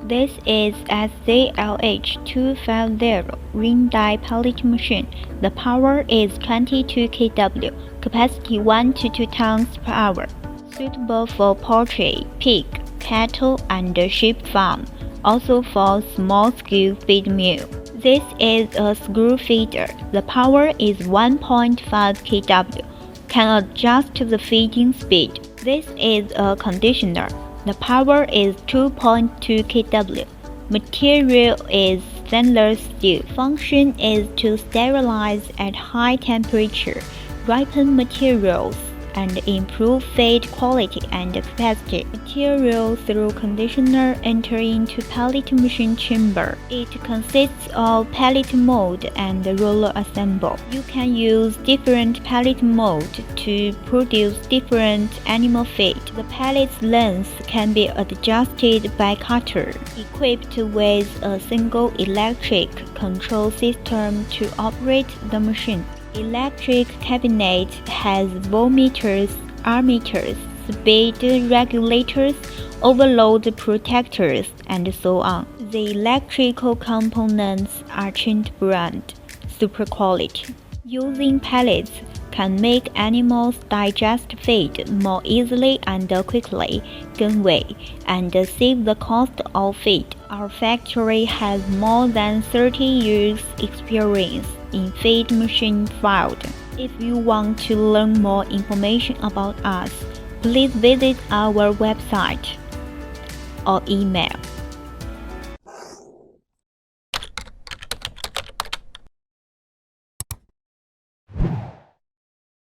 This is a CLH250 ring die pellet machine. The power is 22 kW, capacity 1 to 2 tons per hour. Suitable for poultry, pig, cattle, and sheep farm, also for small-scale feed mill. This is a screw feeder. The power is 1.5 kW, can adjust the feeding speed. This is a conditioner. The power is 2.2 kW. Material is stainless steel. Function is to sterilize at high temperature, ripen materials, and improve feed quality and capacity. Material through conditioner enter into pellet machine chamber. It consists of pellet mold and roller assemble. You can use different pellet mold to produce different animal feed. The pellet's length can be adjusted by cutter. Equipped with a single electric control system to operate the machine. Electric cabinet has voltmeters, ammeters, speed regulators, overload protectors, and so on. The electrical components are chain brand, super quality. Using pellets can make animals digest feed more easily and quickly, gain weight, and save the cost of feed. Our factory has more than 30 years experience in feed machine field. If you want to learn more information about us, please visit our website or email